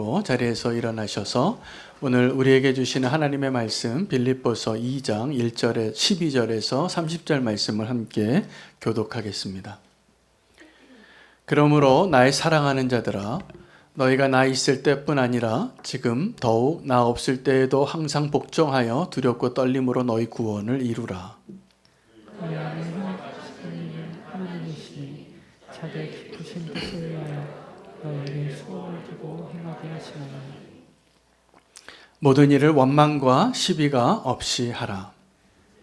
주시고 자리에서 일어나셔서 오늘 우리에게 주시는 하나님의 말씀 빌립보서 2장 1절에 12절에서 30절 말씀을 함께 교독하겠습니다. 그러므로 나의 사랑하는 자들아, 너희가 나 있을 때뿐 아니라 지금 더욱 나 없을 때에도 항상 복종하여 두렵고 떨림으로 너희 구원을 이루라. 하나님이시니 자기의 기쁘신 뜻을 위하여 너희에게 소원을 두고 행하게 하시나니 모든 일을 원망과 시비가 없이 하라.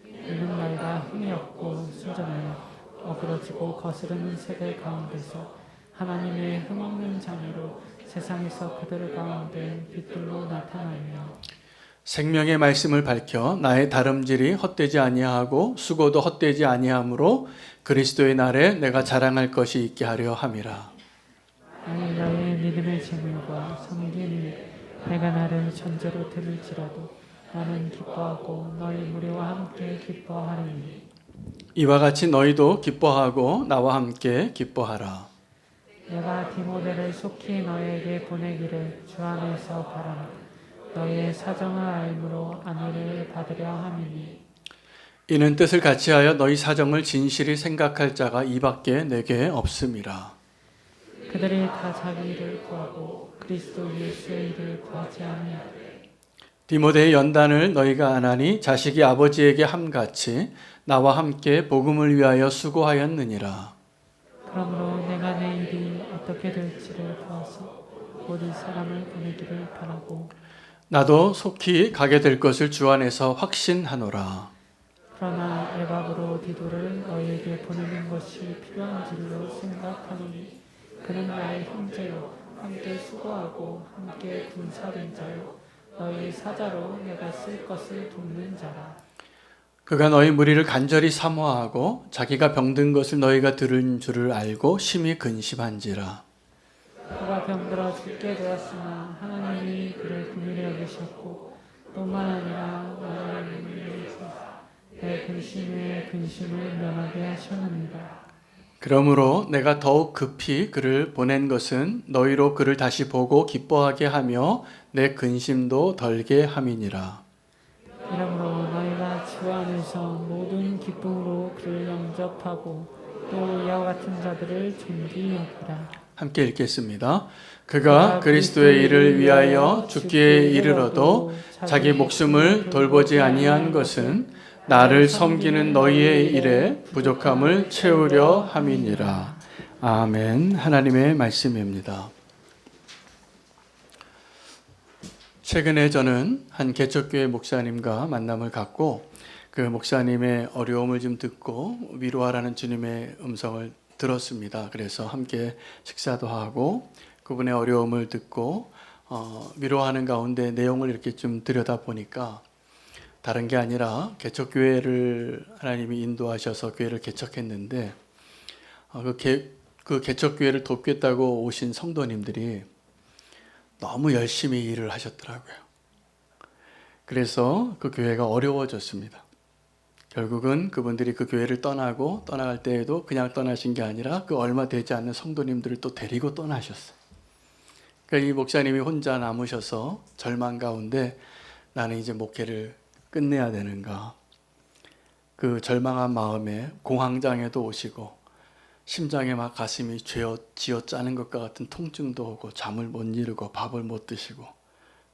이는 너희가 흥이 없고 순전하여 어그러지고 거스르는 세대 가운데서 하나님의 흠없는 자녀로 세상에서 그들 가운데 빛들로 나타나며 생명의 말씀을 밝혀 나의 다름질이 헛되지 아니하고 수고도 헛되지 아니하므로 그리스도의 날에 내가 자랑할 것이 있게 하려 함이라. 아니 너희의 믿음의 재물과 섬김이 내가 나를 전제로 들을지라도 나는 기뻐하고 너희 무리와 함께 기뻐하리니 이와 같이 너희도 기뻐하고 나와 함께 기뻐하라. 내가 디모데를 속히 너희에게 보내기를 주 안에서 바라나 너희의 사정을 알므로 안위를 받으려 함이니 이는 뜻을 같이하여 너희 사정을 진실히 생각할 자가 이밖에 내게 없음이라. 그들이 다 자기 일을 구하고 그리스도 예수의 일을 구하지 아니하되 디모데의 연단을 너희가 안 하니 자식이 아버지에게 함같이 나와 함께 복음을 위하여 수고하였느니라. 그러므로 내가 내 일이 어떻게 될지를 보아서 곧 이 사람을 보내기를 바라고 나도 속히 가게 될 것을 주 안에서 확신하노라. 그러나 외박으로 디도를 너희에게 보내는 것이 필요한 줄로 생각하노니 그는 나의 형제요 함께 수고하고 함께 군사된 자요 너희 사자로 내가 쓸 것을 돕는 자라. 그가 너희 무리를 간절히 사모하고 자기가 병든 것을 너희가 들은 줄을 알고 심히 근심한지라. 그가 병들어 죽게 되었으나 하나님이 그를 긍휼히 여기셨고 뿐만 아니라 나를 위해서 내 근심에 근심을 면하게 하셨느니라. 그러므로 내가 더욱 급히 그를 보낸 것은 너희로 그를 다시 보고 기뻐하게 하며 내 근심도 덜게 함이니라. 이러므로 너희가 주 안에서 모든 기쁨으로 그를 영접하고 또 이와 같은 자들을 존귀히 여기라. 함께 읽겠습니다. 그가 그리스도의 일을 위하여 죽기에 이르러도 자기 목숨을 돌보지 아니한 것은 나를 섬기는 너희의 일에 부족함을 채우려 함이니라. 아멘. 하나님의 말씀입니다. 최근에 저는 한 개척교회 목사님과 만남을 갖고 그 목사님의 어려움을 좀 듣고 위로하라는 주님의 음성을 들었습니다. 그래서 함께 식사도 하고 그분의 어려움을 듣고 위로하는 가운데 내용을 이렇게 좀 들여다보니까 다른 게 아니라 개척교회를 하나님이 인도하셔서 교회를 개척했는데 그 개척교회를 돕겠다고 오신 성도님들이 너무 열심히 일을 하셨더라고요. 그래서 그 교회가 어려워졌습니다. 결국은 그분들이 그 교회를 떠나고 떠나갈 때에도 그냥 떠나신 게 아니라 그 얼마 되지 않는 성도님들을 또 데리고 떠나셨어요. 그러니까 이 목사님이 혼자 남으셔서 절망 가운데 나는 이제 목회를 끝내야 되는가. 그 절망한 마음에 공황장애도 오시고 심장에 막 가슴이 쥐어짜는 것과 같은 통증도 오고 잠을 못 이루고 밥을 못 드시고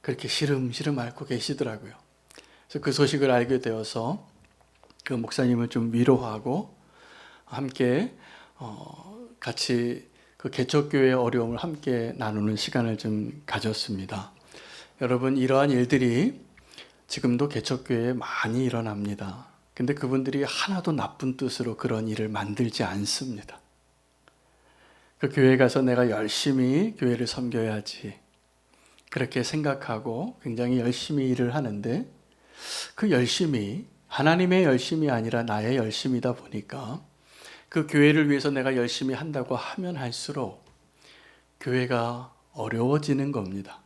그렇게 시름시름 앓고 계시더라고요. 그래서 그 소식을 알게 되어서 그 목사님을 좀 위로하고 함께 같이 그 개척교회의 어려움을 함께 나누는 시간을 좀 가졌습니다. 여러분, 이러한 일들이 지금도 개척교회에 많이 일어납니다. 근데 그분들이 하나도 나쁜 뜻으로 그런 일을 만들지 않습니다. 그 교회에 가서 내가 열심히 교회를 섬겨야지 그렇게 생각하고 굉장히 열심히 일을 하는데 그 열심이 하나님의 열심이 아니라 나의 열심이다 보니까 그 교회를 위해서 내가 열심히 한다고 하면 할수록 교회가 어려워지는 겁니다.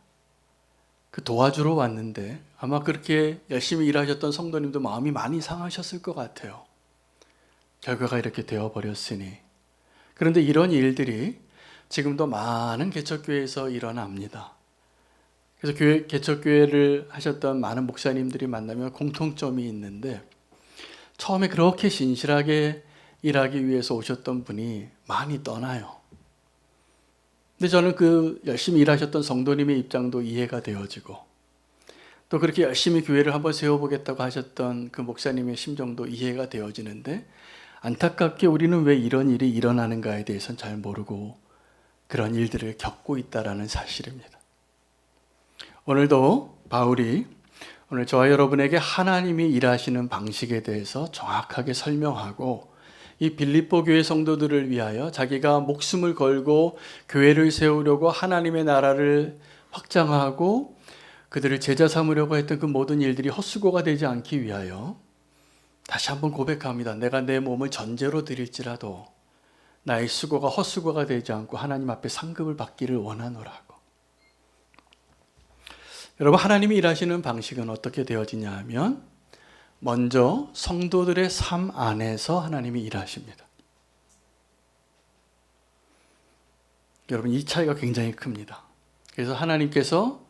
그 도와주러 왔는데 아마 그렇게 열심히 일하셨던 성도님도 마음이 많이 상하셨을 것 같아요. 결과가 이렇게 되어버렸으니. 그런데 이런 일들이 지금도 많은 개척교회에서 일어납니다. 그래서 개척교회를 하셨던 많은 목사님들이 만나면 공통점이 있는데, 처음에 그렇게 신실하게 일하기 위해서 오셨던 분이 많이 떠나요. 근데 저는 그 열심히 일하셨던 성도님의 입장도 이해가 되어지고, 또 그렇게 열심히 교회를 한번 세워보겠다고 하셨던 그 목사님의 심정도 이해가 되어지는데, 안타깝게 우리는 왜 이런 일이 일어나는가에 대해서는 잘 모르고 그런 일들을 겪고 있다는 사실입니다. 오늘도 바울이 오늘 저와 여러분에게 하나님이 일하시는 방식에 대해서 정확하게 설명하고, 이 빌립보 교회 성도들을 위하여 자기가 목숨을 걸고 교회를 세우려고 하나님의 나라를 확장하고 그들을 제자 삼으려고 했던 그 모든 일들이 헛수고가 되지 않기 위하여 다시 한번 고백합니다. 내가 내 몸을 전제로 드릴지라도 나의 수고가 헛수고가 되지 않고 하나님 앞에 상급을 받기를 원하노라고. 여러분, 하나님이 일하시는 방식은 어떻게 되어지냐 하면, 먼저 성도들의 삶 안에서 하나님이 일하십니다. 여러분, 이 차이가 굉장히 큽니다. 그래서 하나님께서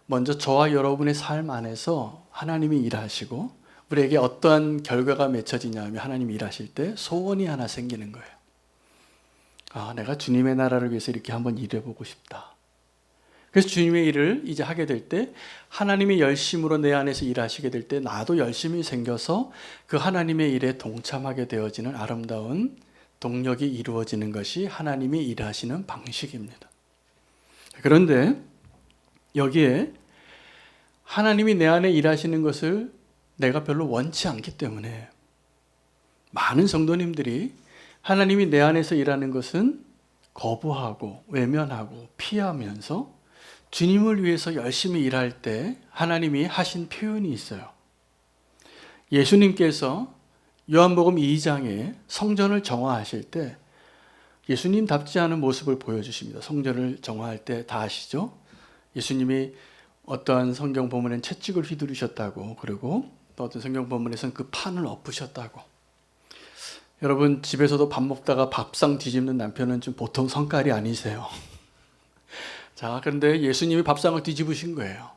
먼저 저와 여러분의 삶 안에서 하나님이 일하시고, 우리에게 어떠한 결과가 맺혀지냐 하면, 하나님이 일하실 때 소원이 하나 생기는 거예요. 내가 주님의 나라를 위해서 이렇게 한번 일해보고 싶다. 그래서 주님의 일을 이제 하게 될 때, 하나님이 열심으로 내 안에서 일하시게 될 때 나도 열심히 생겨서 그 하나님의 일에 동참하게 되어지는 아름다운 동력이 이루어지는 것이 하나님이 일하시는 방식입니다. 그런데 여기에 하나님이 내 안에 일하시는 것을 내가 별로 원치 않기 때문에 많은 성도님들이 하나님이 내 안에서 일하는 것은 거부하고 외면하고 피하면서 주님을 위해서 열심히 일할 때 하나님이 하신 표현이 있어요. 예수님께서 요한복음 2장에 성전을 정화하실 때 예수님답지 않은 모습을 보여주십니다. 성전을 정화할 때 다 아시죠? 예수님이 어떠한 성경 본문엔 채찍을 휘두르셨다고, 그리고 또 어떤 성경 본문에서는 그 판을 엎으셨다고. 여러분, 집에서도 밥 먹다가 밥상 뒤집는 남편은 좀 보통 성깔이 아니세요. 자, 그런데 예수님이 밥상을 뒤집으신 거예요.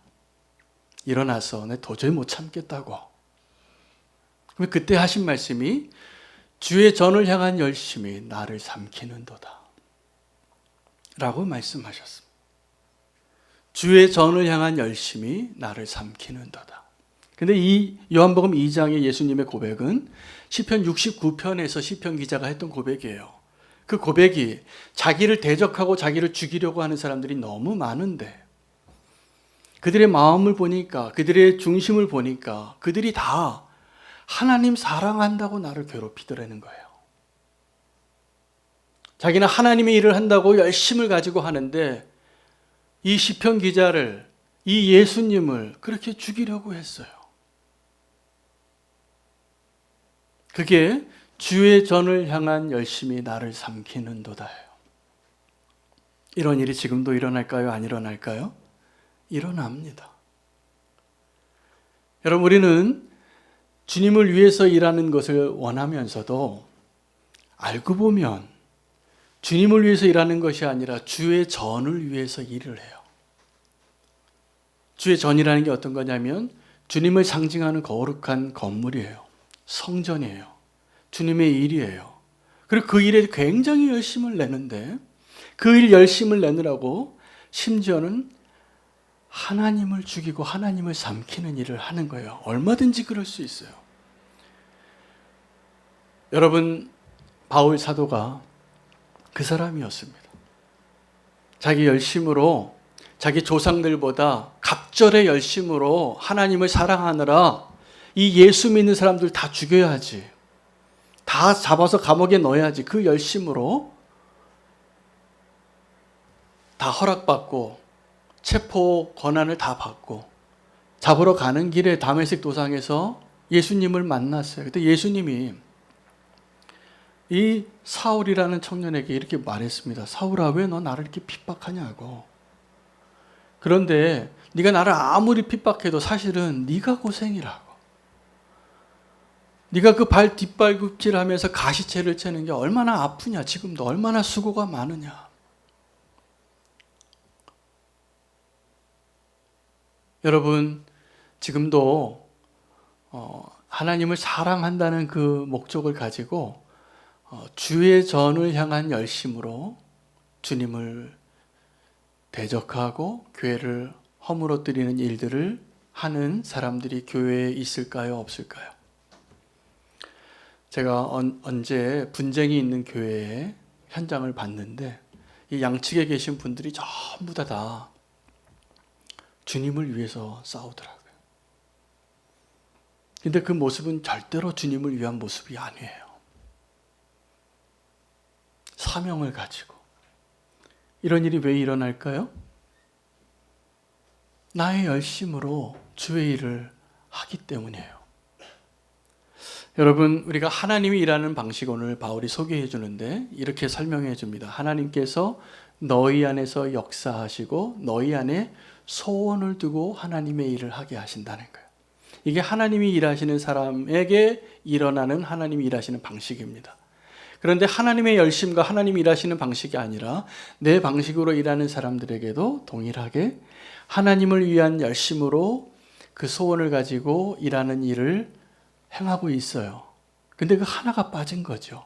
일어나서 내 도저히 못 참겠다고. 그럼 그때 하신 말씀이 주의 전을 향한 열심이 나를 삼키는도다 라고 말씀하셨습니다. 주의 전을 향한 열심이 나를 삼키는도다. 근데 이 요한복음 2장의 예수님의 고백은 시편 69편에서 시편 기자가 했던 고백이에요. 그 고백이 자기를 대적하고 자기를 죽이려고 하는 사람들이 너무 많은데, 그들의 마음을 보니까, 그들의 중심을 보니까 그들이 다 하나님 사랑한다고 나를 괴롭히더라는 거예요. 자기는 하나님의 일을 한다고 열심을 가지고 하는데 이 시편 기자를, 이 예수님을 그렇게 죽이려고 했어요. 그게 주의 전을 향한 열심이 나를 삼키는도다. 이런 일이 지금도 일어날까요? 안 일어날까요? 일어납니다. 여러분, 우리는 주님을 위해서 일하는 것을 원하면서도 알고 보면 주님을 위해서 일하는 것이 아니라 주의 전을 위해서 일을 해요. 주의 전이라는 게 어떤 거냐면 주님을 상징하는 거룩한 건물이에요. 성전이에요. 주님의 일이에요. 그리고 그 일에 굉장히 열심을 내는데, 그 일 열심을 내느라고 심지어는 하나님을 죽이고 하나님을 삼키는 일을 하는 거예요. 얼마든지 그럴 수 있어요. 여러분, 바울 사도가 그 사람이었습니다. 자기 열심으로, 자기 조상들보다 갑절의 열심으로 하나님을 사랑하느라 이 예수 믿는 사람들 다 죽여야지, 다 잡아서 감옥에 넣어야지, 그 열심으로 다 허락받고 체포 권한을 다 받고 잡으러 가는 길에 다메섹 도상에서 예수님을 만났어요. 그때 예수님이 이 사울이라는 청년에게 이렇게 말했습니다. 사울아, 왜 너 나를 이렇게 핍박하냐고. 그런데 네가 나를 아무리 핍박해도 사실은 네가 고생이라고. 네가 그 발 뒷발굽질하면서 가시채를 채는 게 얼마나 아프냐, 지금도 얼마나 수고가 많으냐. 여러분, 지금도 하나님을 사랑한다는 그 목적을 가지고 주의 전을 향한 열심으로 주님을 대적하고 교회를 허물어뜨리는 일들을 하는 사람들이 교회에 있을까요? 없을까요? 제가 언제 분쟁이 있는 교회에 현장을 봤는데 이 양측에 계신 분들이 전부 다 주님을 위해서 싸우더라고요. 근데 그 모습은 절대로 주님을 위한 모습이 아니에요. 사명을 가지고. 이런 일이 왜 일어날까요? 나의 열심으로 주의 일을 하기 때문이에요. 여러분, 우리가 하나님이 일하는 방식 오늘 바울이 소개해 주는데 이렇게 설명해 줍니다. 하나님께서 너희 안에서 역사하시고 너희 안에 소원을 두고 하나님의 일을 하게 하신다는 거예요. 이게 하나님이 일하시는 사람에게 일어나는 하나님이 일하시는 방식입니다. 그런데 하나님의 열심과 하나님이 일하시는 방식이 아니라 내 방식으로 일하는 사람들에게도 동일하게 하나님을 위한 열심으로 그 소원을 가지고 일하는 일을 행하고 있어요. 근데 그 하나가 빠진 거죠.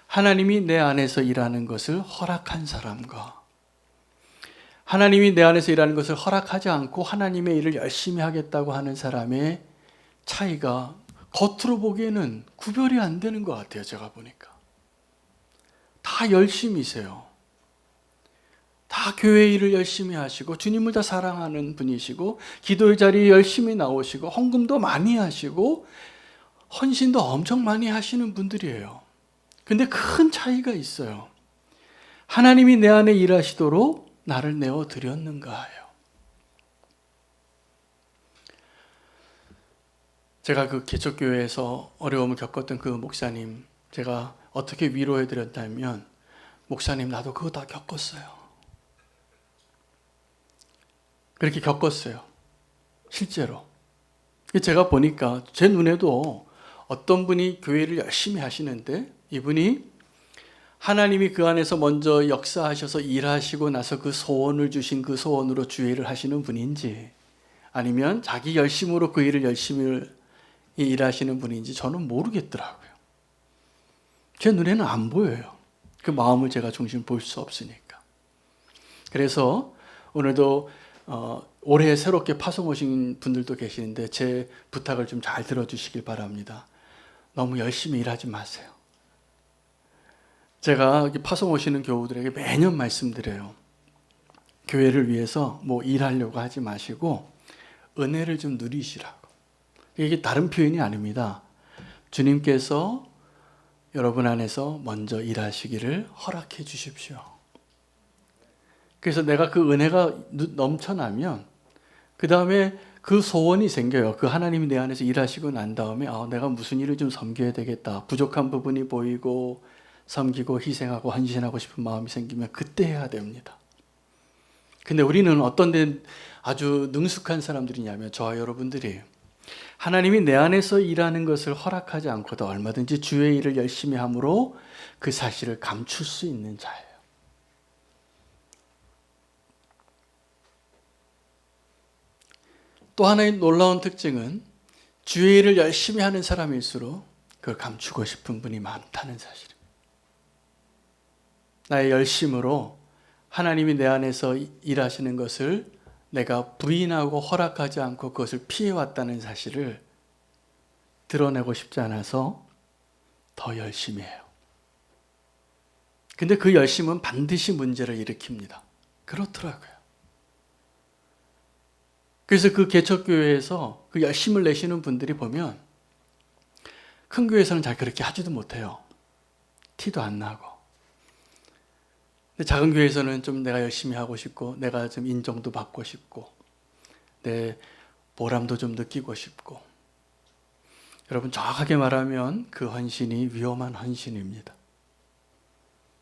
하나님이 내 안에서 일하는 것을 허락한 사람과 하나님이 내 안에서 일하는 것을 허락하지 않고 하나님의 일을 열심히 하겠다고 하는 사람의 차이가 겉으로 보기에는 구별이 안 되는 것 같아요. 제가 보니까 다 열심이세요. 다 교회 일을 열심히 하시고 주님을 다 사랑하는 분이시고 기도의 자리에 열심히 나오시고 헌금도 많이 하시고 헌신도 엄청 많이 하시는 분들이에요. 근데 큰 차이가 있어요. 하나님이 내 안에 일하시도록 나를 내어 드렸는가요? 제가 그 개척교회에서 어려움을 겪었던 그 목사님, 제가 어떻게 위로해 드렸다면, 목사님 나도 그거 다 겪었어요. 그렇게 겪었어요. 실제로. 제가 보니까 제 눈에도 어떤 분이 교회를 열심히 하시는데 이분이 하나님이 그 안에서 먼저 역사하셔서 일하시고 나서 그 소원을 주신 그 소원으로 주의를 하시는 분인지 아니면 자기 열심으로 그 일을 열심히 일하시는 분인지 저는 모르겠더라고요. 제 눈에는 안 보여요. 그 마음을 제가 중심 볼 수 없으니까. 그래서 오늘도 올해 새롭게 파송 오신 분들도 계시는데 제 부탁을 좀 잘 들어주시길 바랍니다. 너무 열심히 일하지 마세요. 제가 파송 오시는 교우들에게 매년 말씀드려요. 교회를 위해서 뭐 일하려고 하지 마시고 은혜를 좀 누리시라고. 이게 다른 표현이 아닙니다. 주님께서 여러분 안에서 먼저 일하시기를 허락해 주십시오. 그래서 내가 그 은혜가 넘쳐나면 그 다음에 그 소원이 생겨요. 그 하나님이 내 안에서 일하시고 난 다음에 내가 무슨 일을 좀 섬겨야 되겠다. 부족한 부분이 보이고 섬기고 희생하고 헌신하고 싶은 마음이 생기면 그때 해야 됩니다. 근데 우리는 어떤 데 아주 능숙한 사람들이냐면 저와 여러분들이 하나님이 내 안에서 일하는 것을 허락하지 않고도 얼마든지 주의 일을 열심히 함으로 그 사실을 감출 수 있는 자예요. 또 하나의 놀라운 특징은 주의 일을 열심히 하는 사람일수록 그걸 감추고 싶은 분이 많다는 사실입니다. 나의 열심으로 하나님이 내 안에서 일하시는 것을 내가 부인하고 허락하지 않고 그것을 피해왔다는 사실을 드러내고 싶지 않아서 더 열심히 해요. 근데 그 열심은 반드시 문제를 일으킵니다. 그렇더라고요. 그래서 그 개척교회에서 그 열심을 내시는 분들이 보면 큰 교회에서는 잘 그렇게 하지도 못해요. 티도 안 나고. 근데 작은 교회에서는 좀 내가 열심히 하고 싶고 내가 좀 인정도 받고 싶고 내 보람도 좀 느끼고 싶고 여러분 정확하게 말하면 그 헌신이 위험한 헌신입니다.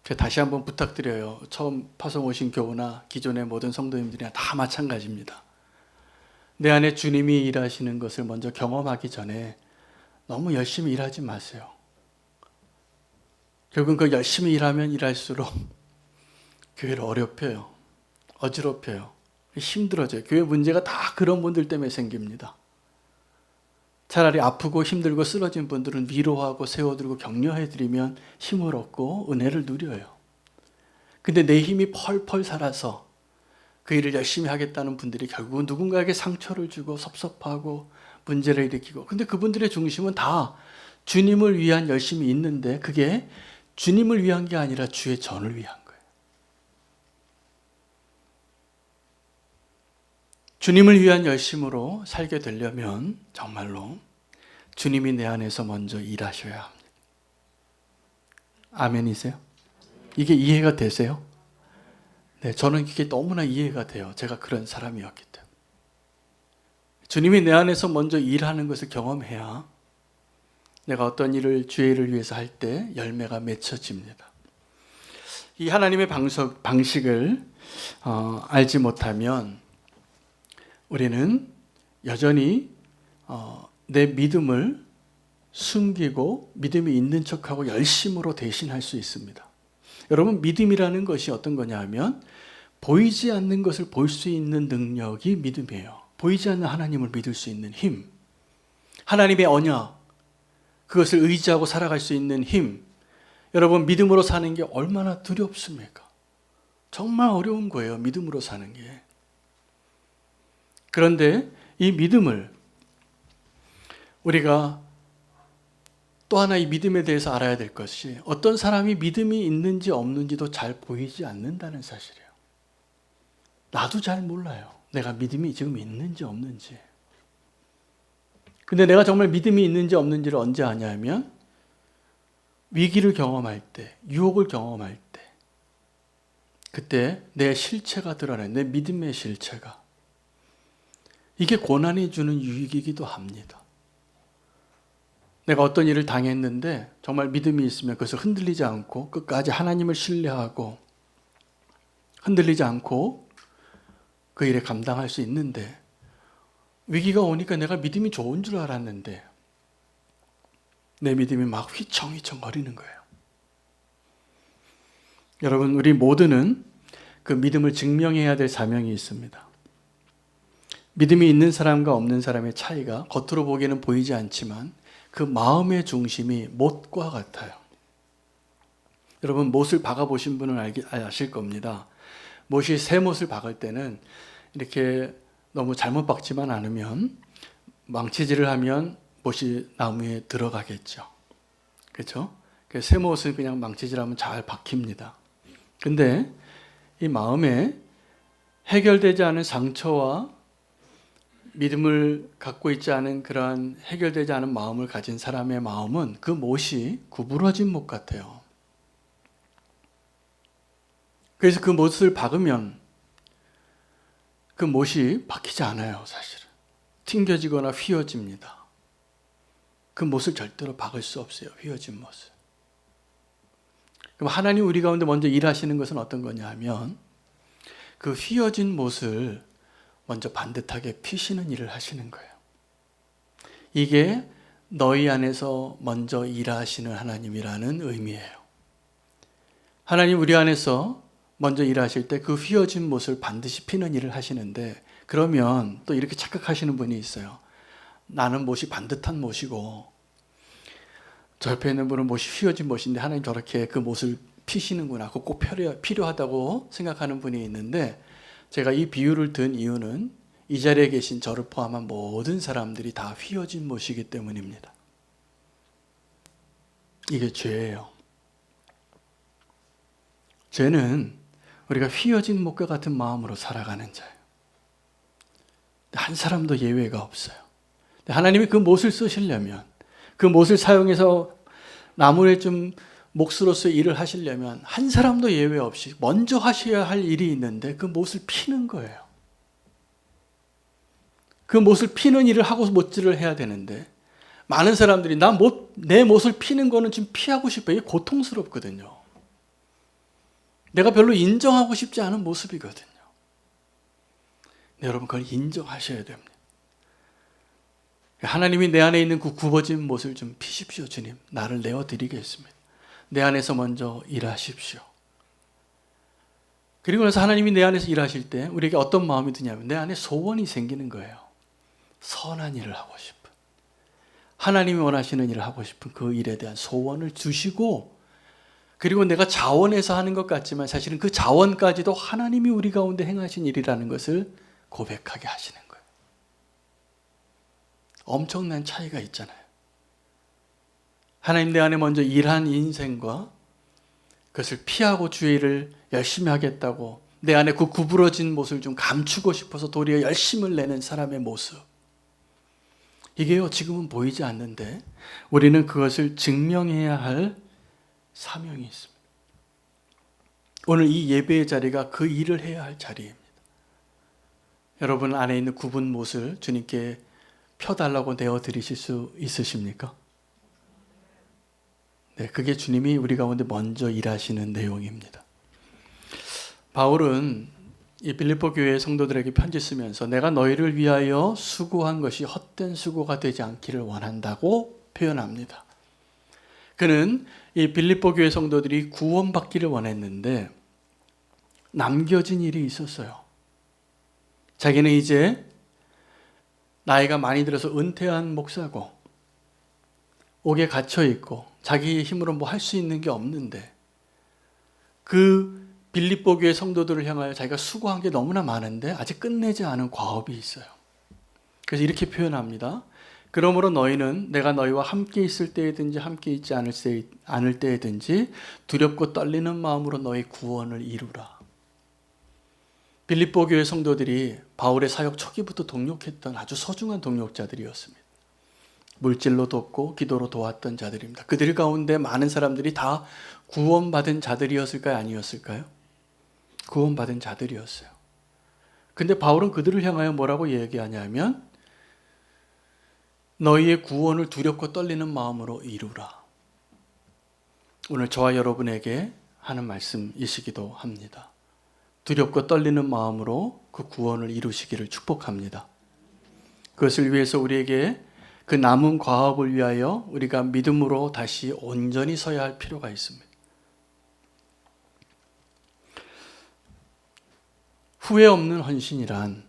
제가 다시 한번 부탁드려요. 처음 파송 오신 교우나 기존의 모든 성도님들이나 다 마찬가지입니다. 내 안에 주님이 일하시는 것을 먼저 경험하기 전에 너무 열심히 일하지 마세요. 결국은 그 열심히 일하면 일할수록 교회를 어렵혀요. 어지럽혀요. 힘들어져요. 교회 문제가 다 그런 분들 때문에 생깁니다. 차라리 아프고 힘들고 쓰러진 분들은 위로하고 세워드리고 격려해드리면 힘을 얻고 은혜를 누려요. 근데 내 힘이 펄펄 살아서 그 일을 열심히 하겠다는 분들이 결국은 누군가에게 상처를 주고 섭섭하고 문제를 일으키고, 근데 그분들의 중심은 다 주님을 위한 열심이 있는데 그게 주님을 위한 게 아니라 주의 전을 위한 거예요. 주님을 위한 열심으로 살게 되려면 정말로 주님이 내 안에서 먼저 일하셔야 합니다. 아멘이세요? 이게 이해가 되세요? 네, 저는 이게 너무나 이해가 돼요. 제가 그런 사람이었기 때문에. 주님이 내 안에서 먼저 일하는 것을 경험해야 내가 어떤 일을 주의 일을 위해서 할 때 열매가 맺혀집니다. 이 하나님의 방식을 알지 못하면 우리는 여전히 내 믿음을 숨기고 믿음이 있는 척하고 열심으로 대신할 수 있습니다. 여러분, 믿음이라는 것이 어떤 거냐 하면 보이지 않는 것을 볼 수 있는 능력이 믿음이에요. 보이지 않는 하나님을 믿을 수 있는 힘, 하나님의 언약, 그것을 의지하고 살아갈 수 있는 힘. 여러분, 믿음으로 사는 게 얼마나 두렵습니까? 정말 어려운 거예요, 믿음으로 사는 게. 그런데 이 믿음을 우리가 또 하나 이 믿음에 대해서 알아야 될 것이, 어떤 사람이 믿음이 있는지 없는지도 잘 보이지 않는다는 사실이에요. 나도 잘 몰라요. 내가 믿음이 지금 있는지 없는지. 근데 내가 정말 믿음이 있는지 없는지를 언제 아냐면 위기를 경험할 때, 유혹을 경험할 때, 그때 내 실체가 드러나요. 내 믿음의 실체가. 이게 고난이 주는 유익이기도 합니다. 내가 어떤 일을 당했는데 정말 믿음이 있으면 그것을 흔들리지 않고 끝까지 하나님을 신뢰하고 흔들리지 않고 그 일에 감당할 수 있는데, 위기가 오니까 내가 믿음이 좋은 줄 알았는데 내 믿음이 막 휘청휘청 거리는 거예요. 여러분, 우리 모두는 그 믿음을 증명해야 될 사명이 있습니다. 믿음이 있는 사람과 없는 사람의 차이가 겉으로 보기에는 보이지 않지만 그 마음의 중심이 못과 같아요. 여러분, 못을 박아보신 분은 아실 겁니다. 못이 새 못을 박을 때는 이렇게 너무 잘못 박지만 않으면, 망치질을 하면 못이 나무에 들어가겠죠. 그렇죠? 새 못은 그냥 망치질하면 잘 박힙니다. 근데 이 마음에 해결되지 않은 상처와 믿음을 갖고 있지 않은 그러한 해결되지 않은 마음을 가진 사람의 마음은 그 못이 구부러진 못 같아요. 그래서 그 못을 박으면 그 못이 박히지 않아요, 사실은. 튕겨지거나 휘어집니다. 그 못을 절대로 박을 수 없어요, 휘어진 못을. 그럼 하나님 우리 가운데 먼저 일하시는 것은 어떤 거냐 하면 그 휘어진 못을 먼저 반듯하게 피시는 일을 하시는 거예요. 이게 너희 안에서 먼저 일하시는 하나님이라는 의미예요. 하나님 우리 안에서 먼저 일하실 때 그 휘어진 못을 반드시 피는 일을 하시는데, 그러면 또 이렇게 착각하시는 분이 있어요. 나는 못이 반듯한 못이고 저 옆에 있는 분은 못이 휘어진 못인데 하나님 저렇게 그 못을 피시는구나, 그거 꼭 필요하다고 생각하는 분이 있는데, 제가 이 비유를 든 이유는 이 자리에 계신 저를 포함한 모든 사람들이 다 휘어진 못이기 때문입니다. 이게 죄예요. 죄는 우리가 휘어진 못과 같은 마음으로 살아가는 자예요. 한 사람도 예외가 없어요. 하나님이 그 못을 쓰시려면, 그 못을 사용해서 나무에 좀 몫으로서의 일을 하시려면 한 사람도 예외 없이 먼저 하셔야 할 일이 있는데 그 못을 피는 거예요. 그 못을 피는 일을 하고 못질을 해야 되는데, 많은 사람들이 내 못을 피는 거는 좀 피하고 싶어요. 이게 고통스럽거든요. 내가 별로 인정하고 싶지 않은 모습이거든요. 네, 여러분, 그걸 인정하셔야 됩니다. 하나님이 내 안에 있는 그 굽어진 못을 좀 피십시오. 주님, 나를 내어드리겠습니다. 내 안에서 먼저 일하십시오. 그리고 나서 하나님이 내 안에서 일하실 때 우리에게 어떤 마음이 드냐면 내 안에 소원이 생기는 거예요. 선한 일을 하고 싶은, 하나님이 원하시는 일을 하고 싶은 그 일에 대한 소원을 주시고, 그리고 내가 자원해서 하는 것 같지만 사실은 그 자원까지도 하나님이 우리 가운데 행하신 일이라는 것을 고백하게 하시는 거예요. 엄청난 차이가 있잖아요. 하나님 내 안에 먼저 일한 인생과 그것을 피하고 주의 일을 열심히 하겠다고 내 안에 그 구부러진 모습을 좀 감추고 싶어서 도리어 열심을 내는 사람의 모습, 이게요 지금은 보이지 않는데 우리는 그것을 증명해야 할 사명이 있습니다. 오늘 이 예배의 자리가 그 일을 해야 할 자리입니다. 여러분 안에 있는 굽은 못을 주님께 펴달라고 내어드리실 수 있으십니까? 네, 그게 주님이 우리 가운데 먼저 일하시는 내용입니다. 바울은 이 빌립보 교회 성도들에게 편지 쓰면서 내가 너희를 위하여 수고한 것이 헛된 수고가 되지 않기를 원한다고 표현합니다. 그는 이 빌립보 교회 성도들이 구원받기를 원했는데 남겨진 일이 있었어요. 자기는 이제 나이가 많이 들어서 은퇴한 목사고 옥에 갇혀 있고 자기 힘으로 뭐 할 수 있는 게 없는데 그 빌립보 교회 성도들을 향하여 자기가 수고한 게 너무나 많은데 아직 끝내지 않은 과업이 있어요. 그래서 이렇게 표현합니다. 그러므로 너희는 내가 너희와 함께 있을 때에든지 함께 있지 않을 때에든지 두렵고 떨리는 마음으로 너희 구원을 이루라. 빌립보 교회 성도들이 바울의 사역 초기부터 동력했던 아주 소중한 동력자들이었습니다. 물질로 돕고 기도로 도왔던 자들입니다. 그들 가운데 많은 사람들이 다 구원받은 자들이었을까요? 아니었을까요? 구원받은 자들이었어요. 근데 바울은 그들을 향하여 뭐라고 얘기하냐면 너희의 구원을 두렵고 떨리는 마음으로 이루라. 오늘 저와 여러분에게 하는 말씀이시기도 합니다. 두렵고 떨리는 마음으로 그 구원을 이루시기를 축복합니다. 그것을 위해서 우리에게 그 남은 과업을 위하여 우리가 믿음으로 다시 온전히 서야 할 필요가 있습니다. 후회 없는 헌신이란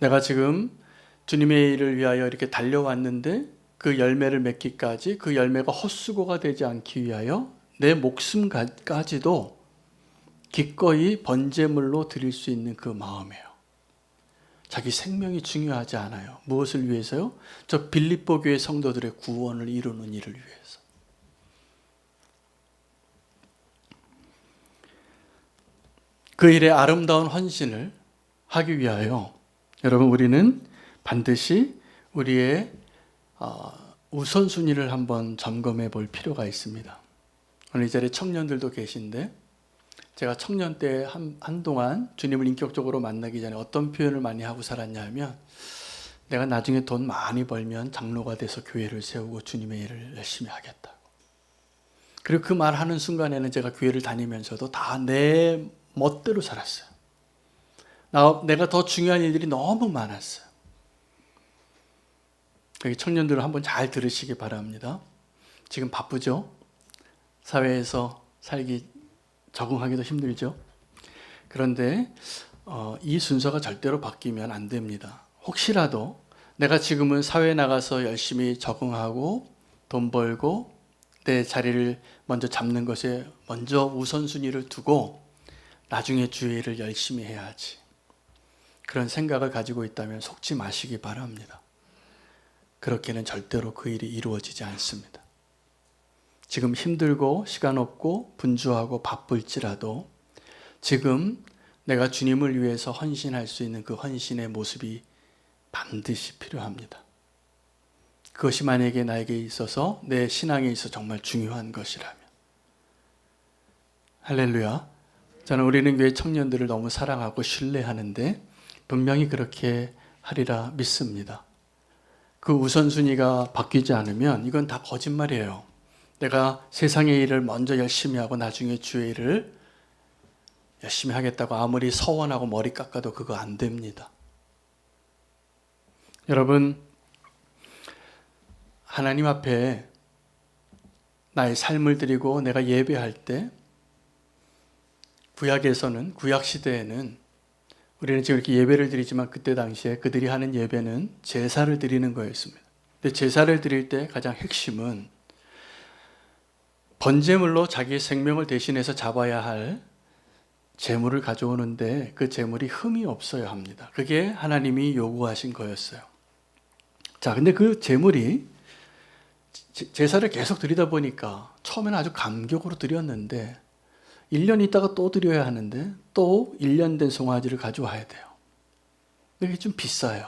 내가 지금 주님의 일을 위하여 이렇게 달려왔는데 그 열매를 맺기까지 그 열매가 헛수고가 되지 않기 위하여 내 목숨까지도 기꺼이 번제물로 드릴 수 있는 그 마음이에요. 자기 생명이 중요하지 않아요. 무엇을 위해서요? 저 빌립보 교회 성도들의 구원을 이루는 일을 위해서. 그 일에 아름다운 헌신을 하기 위하여 여러분 우리는 반드시 우리의 우선순위를 한번 점검해 볼 필요가 있습니다. 오늘 이 자리에 청년들도 계신데 제가 청년 때 한동안 주님을 인격적으로 만나기 전에 어떤 표현을 많이 하고 살았냐 하면 내가 나중에 돈 많이 벌면 장로가 돼서 교회를 세우고 주님의 일을 열심히 하겠다고. 그리고 그 말하는 순간에는 제가 교회를 다니면서도 다 내 멋대로 살았어요. 내가 더 중요한 일들이 너무 많았어요. 여기 청년들을 한번 잘 들으시기 바랍니다. 지금 바쁘죠? 사회에서 살기 적응하기도 힘들죠? 그런데 이 순서가 절대로 바뀌면 안 됩니다. 혹시라도 내가 지금은 사회에 나가서 열심히 적응하고 돈 벌고 내 자리를 먼저 잡는 것에 먼저 우선순위를 두고 나중에 주의 일을 열심히 해야지. 그런 생각을 가지고 있다면 속지 마시기 바랍니다. 그렇게는 절대로 그 일이 이루어지지 않습니다. 지금 힘들고 시간 없고 분주하고 바쁠지라도 지금 내가 주님을 위해서 헌신할 수 있는 그 헌신의 모습이 반드시 필요합니다. 그것이 만약에 나에게 있어서 내 신앙에 있어서 정말 중요한 것이라면. 할렐루야. 저는 우리는 교회 청년들을 너무 사랑하고 신뢰하는데 분명히 그렇게 하리라 믿습니다. 그 우선순위가 바뀌지 않으면 이건 다 거짓말이에요. 내가 세상의 일을 먼저 열심히 하고 나중에 주의 일을 열심히 하겠다고 아무리 서원하고 머리 깎아도 그거 안 됩니다. 여러분, 하나님 앞에 나의 삶을 드리고 내가 예배할 때 구약에서는, 구약 시대에는 우리는 지금 이렇게 예배를 드리지만 그때 당시에 그들이 하는 예배는 제사를 드리는 거였습니다. 근데 제사를 드릴 때 가장 핵심은 번제물로 자기의 생명을 대신해서 잡아야 할 제물을 가져오는데 그 제물이 흠이 없어야 합니다. 그게 하나님이 요구하신 거였어요. 자, 근데 그 제물이 제사를 계속 드리다 보니까 처음에는 아주 감격으로 드렸는데 1년 있다가 또 드려야 하는데 또 1년 된 송아지를 가져와야 돼요. 이게 좀 비싸요.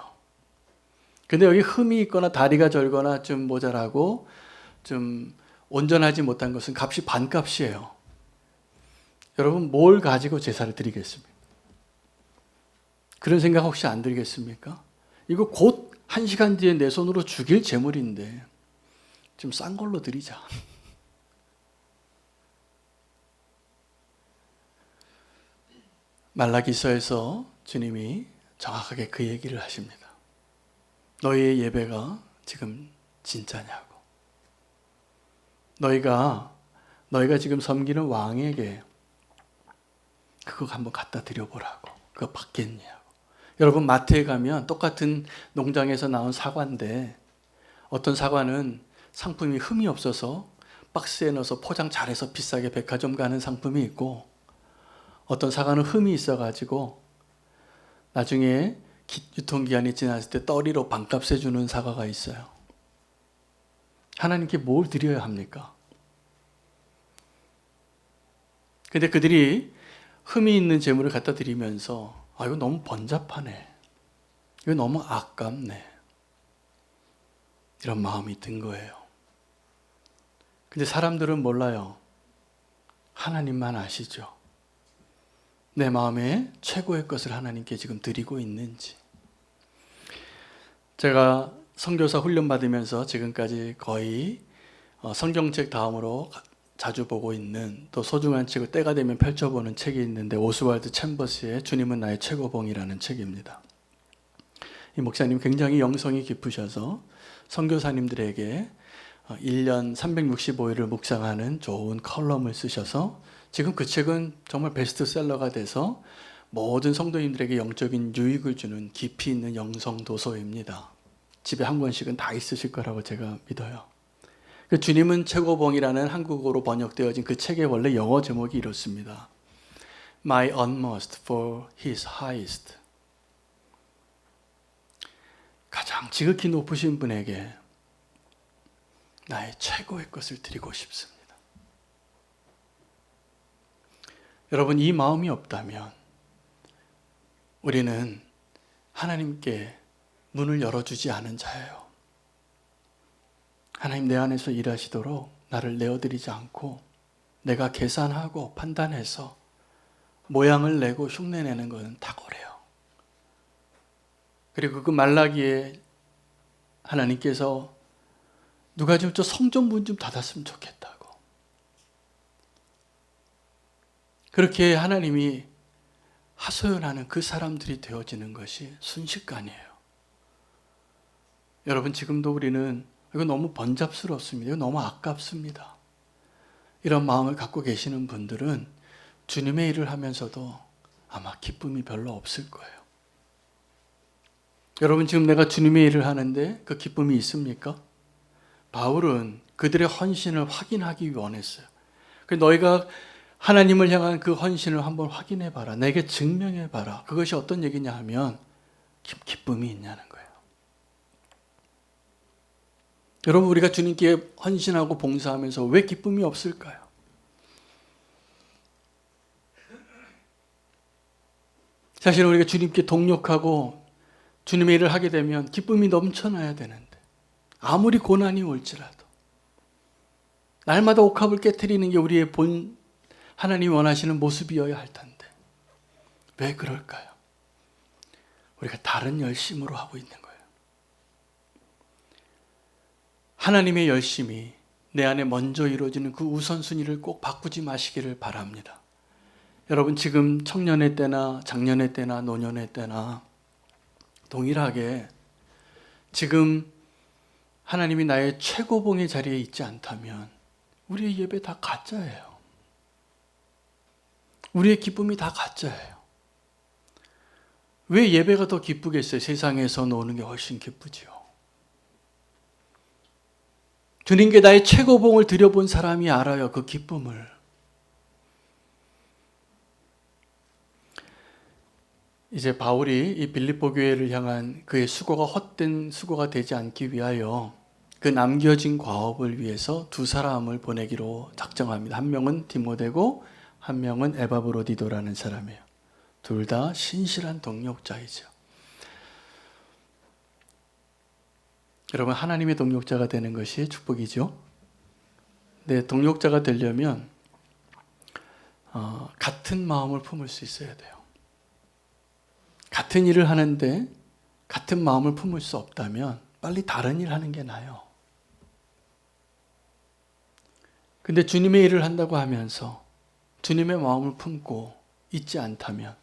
근데 여기 흠이 있거나 다리가 절거나 좀 모자라고 좀 온전하지 못한 것은 값이 반값이에요. 여러분 뭘 가지고 제사를 드리겠습니까? 그런 생각 혹시 안 들겠습니까? 이거 곧 1시간 뒤에 내 손으로 죽일 제물인데 좀 싼 걸로 드리자. 말라기서에서 주님이 정확하게 그 얘기를 하십니다. 너희의 예배가 지금 진짜냐고. 너희가 지금 섬기는 왕에게 그거 한번 갖다 드려보라고. 그거 받겠냐고. 여러분 마트에 가면 똑같은 농장에서 나온 사과인데 어떤 사과는 상품이 흠이 없어서 박스에 넣어서 포장 잘해서 비싸게 백화점 가는 상품이 있고 어떤 사과는 흠이 있어가지고 나중에 유통기한이 지났을 때 떨이로 반값에 주는 사과가 있어요. 하나님께 뭘 드려야 합니까? 근데 그들이 흠이 있는 제물을 갖다 드리면서 이거 너무 번잡하네. 이거 너무 아깝네. 이런 마음이 든 거예요. 근데 사람들은 몰라요. 하나님만 아시죠. 내 마음에 최고의 것을 하나님께 지금 드리고 있는지. 제가 선교사 훈련 받으면서 지금까지 거의 성경책 다음으로 자주 보고 있는 또 소중한 책을 때가 되면 펼쳐보는 책이 있는데 오스왈드 챔버스의 주님은 나의 최고봉이라는 책입니다. 이 목사님 굉장히 영성이 깊으셔서 선교사님들에게 1년 365일을 묵상하는 좋은 컬럼을 쓰셔서 지금 그 책은 정말 베스트셀러가 돼서 모든 성도님들에게 영적인 유익을 주는 깊이 있는 영성 도서입니다. 집에 한 권씩은 다 있으실 거라고 제가 믿어요. 그 주님은 최고봉이라는 한국어로 번역되어진 그 책의 원래 영어 제목이 이렇습니다. My utmost for His highest. 가장 지극히 높으신 분에게 나의 최고의 것을 드리고 싶습니다. 여러분 이 마음이 없다면 우리는 하나님께 문을 열어주지 않은 자예요. 하나님 내 안에서 일하시도록 나를 내어드리지 않고 내가 계산하고 판단해서 모양을 내고 흉내내는 것은 탁월해요. 그리고 그 말라기에 하나님께서 누가 좀 저 성전 문 좀 닫았으면 좋겠다고. 그렇게 하나님이 하소연하는 그 사람들이 되어지는 것이 순식간이에요. 여러분 지금도 우리는 이거 너무 번잡스럽습니다. 이거 너무 아깝습니다. 이런 마음을 갖고 계시는 분들은 주님의 일을 하면서도 아마 기쁨이 별로 없을 거예요. 여러분 지금 내가 주님의 일을 하는데 그 기쁨이 있습니까? 바울은 그들의 헌신을 확인하기 원했어요. 너희가 하나님을 향한 그 헌신을 한번 확인해 봐라. 내게 증명해 봐라. 그것이 어떤 얘기냐 하면 기쁨이 있냐는 거예요. 여러분 우리가 주님께 헌신하고 봉사하면서 왜 기쁨이 없을까요? 사실은 우리가 주님께 동력하고 주님의 일을 하게 되면 기쁨이 넘쳐나야 되는데 아무리 고난이 올지라도 날마다 옥합을 깨트리는 게 우리의 본 하나님이 원하시는 모습이어야 할 텐데 왜 그럴까요? 우리가 다른 열심으로 하고 있는 거예요. 하나님의 열심이 내 안에 먼저 이루어지는 그 우선순위를 꼭 바꾸지 마시기를 바랍니다. 여러분 지금 청년의 때나 장년의 때나 노년의 때나 동일하게 지금 하나님이 나의 최고봉의 자리에 있지 않다면 우리의 예배 다 가짜예요. 우리의 기쁨이 다 가짜예요. 왜 예배가 더 기쁘겠어요? 세상에서 노는 게 훨씬 기쁘지요. 주님께 나의 최고봉을 드려본 사람이 알아요. 그 기쁨을. 이제 바울이 이 빌립보 교회를 향한 그의 수고가 헛된 수고가 되지 않기 위하여 그 남겨진 과업을 위해서 두 사람을 보내기로 작정합니다. 한 명은 디모데고 한 명은 에바브로디도라는 사람이에요. 둘 다 신실한 동력자이죠. 여러분, 하나님의 동력자가 되는 것이 축복이죠. 네, 동력자가 되려면 같은 마음을 품을 수 있어야 돼요. 같은 일을 하는데 같은 마음을 품을 수 없다면 빨리 다른 일 하는 게 나아요. 근데 주님의 일을 한다고 하면서 주님의 마음을 품고 있지 않다면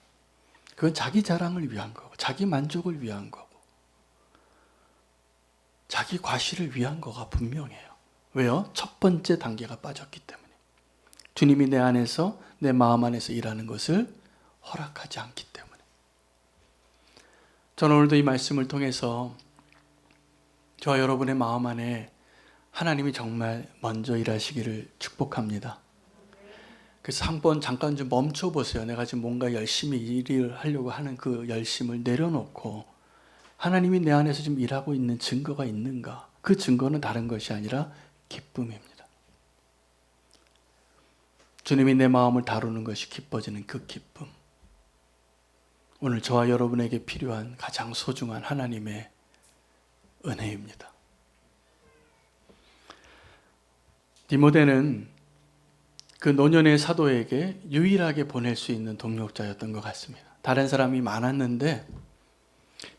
그건 자기 자랑을 위한 거고 자기 만족을 위한 거고 자기 과시를 위한 거가 분명해요. 왜요? 첫 번째 단계가 빠졌기 때문에. 주님이 내 안에서 내 마음 안에서 일하는 것을 허락하지 않기 때문에. 저는 오늘도 이 말씀을 통해서 저와 여러분의 마음 안에 하나님이 정말 먼저 일하시기를 축복합니다. 그래서 한번 잠깐 좀 멈춰보세요. 내가 지금 뭔가 열심히 일을 하려고 하는 그 열심을 내려놓고 하나님이 내 안에서 지금 일하고 있는 증거가 있는가? 그 증거는 다른 것이 아니라 기쁨입니다. 주님이 내 마음을 다루는 것이 기뻐지는 그 기쁨. 오늘 저와 여러분에게 필요한 가장 소중한 하나님의 은혜입니다. 디모데는 그 노년의 사도에게 유일하게 보낼 수 있는 동력자였던 것 같습니다. 다른 사람이 많았는데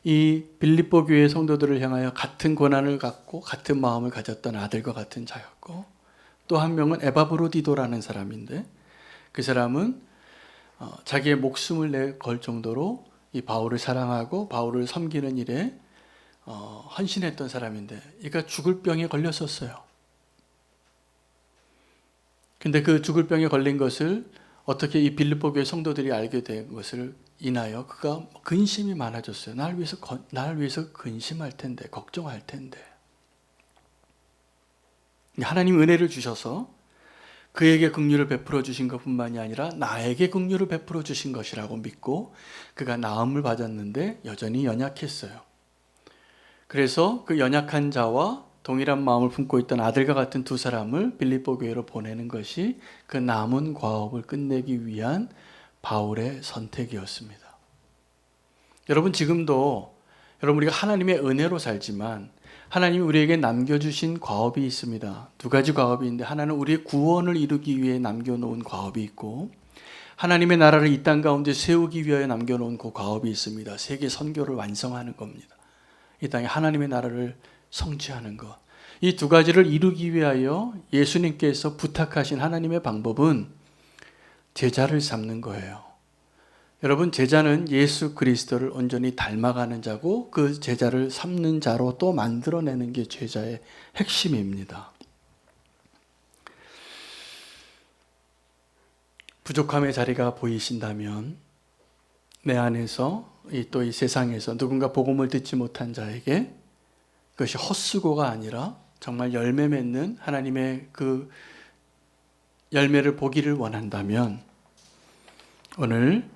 이 빌립보 교회 성도들을 향하여 같은 고난을 갖고 같은 마음을 가졌던 아들과 같은 자였고 또 한 명은 에바브로디도라는 사람인데 그 사람은 자기의 목숨을 내걸 정도로 이 바울을 사랑하고 바울을 섬기는 일에 헌신했던 사람인데 그러니까 죽을 병에 걸렸었어요. 근데 그 죽을 병에 걸린 것을 어떻게 이 빌립보 교회 성도들이 알게 된 것을 인하여 그가 근심이 많아졌어요. 나를 위해서 근심할 텐데, 걱정할 텐데. 하나님 은혜를 주셔서 그에게 긍휼을 베풀어 주신 것뿐만이 아니라 나에게 긍휼을 베풀어 주신 것이라고 믿고 그가 나음을 받았는데 여전히 연약했어요. 그래서 그 연약한 자와 동일한 마음을 품고 있던 아들과 같은 두 사람을 빌립보 교회로 보내는 것이 그 남은 과업을 끝내기 위한 바울의 선택이었습니다. 여러분, 지금도 우리가 하나님의 은혜로 살지만 하나님이 우리에게 남겨주신 과업이 있습니다. 두 가지 과업이 있는데 하나는 우리의 구원을 이루기 위해 남겨놓은 과업이 있고 하나님의 나라를 이 땅 가운데 세우기 위하여 남겨놓은 그 과업이 있습니다. 세계 선교를 완성하는 겁니다. 이 땅에 하나님의 나라를 성취하는 것. 이 두 가지를 이루기 위하여 예수님께서 부탁하신 하나님의 방법은 제자를 삼는 거예요. 여러분, 제자는 예수 그리스도를 온전히 닮아가는 자고 그 제자를 삼는 자로 또 만들어내는 게 제자의 핵심입니다. 부족함의 자리가 보이신다면 내 안에서 또 이 세상에서 누군가 복음을 듣지 못한 자에게 그것이 헛수고가 아니라 정말 열매 맺는 하나님의 그 열매를 보기를 원한다면 오늘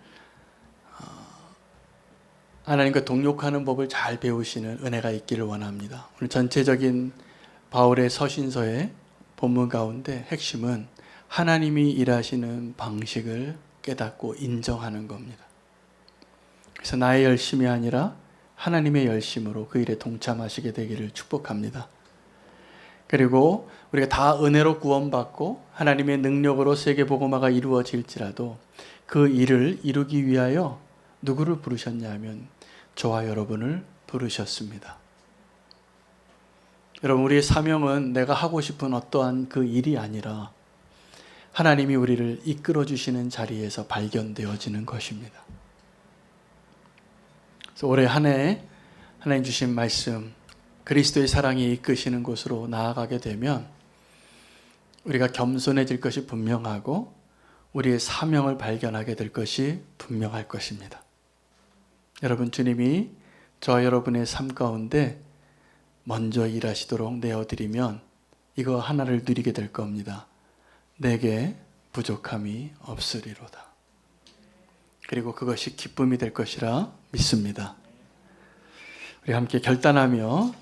하나님과 동역하는 법을 잘 배우시는 은혜가 있기를 원합니다. 오늘 전체적인 바울의 서신서의 본문 가운데 핵심은 하나님이 일하시는 방식을 깨닫고 인정하는 겁니다. 그래서 나의 열심이 아니라 하나님의 열심으로 그 일에 동참하시게 되기를 축복합니다. 그리고 우리가 다 은혜로 구원받고 하나님의 능력으로 세계복음화가 이루어질지라도 그 일을 이루기 위하여 누구를 부르셨냐 하면 저와 여러분을 부르셨습니다. 여러분, 우리의 사명은 내가 하고 싶은 어떠한 그 일이 아니라 하나님이 우리를 이끌어 주시는 자리에서 발견되어지는 것입니다. 그래서 올해 한 해 하나님 주신 말씀, 그리스도의 사랑이 이끄시는 곳으로 나아가게 되면 우리가 겸손해질 것이 분명하고 우리의 사명을 발견하게 될 것이 분명할 것입니다. 여러분, 주님이 저 여러분의 삶 가운데 먼저 일하시도록 내어드리면 이거 하나를 누리게 될 겁니다. 내게 부족함이 없으리로다. 그리고 그것이 기쁨이 될 것이라 믿습니다. 우리 함께 결단하며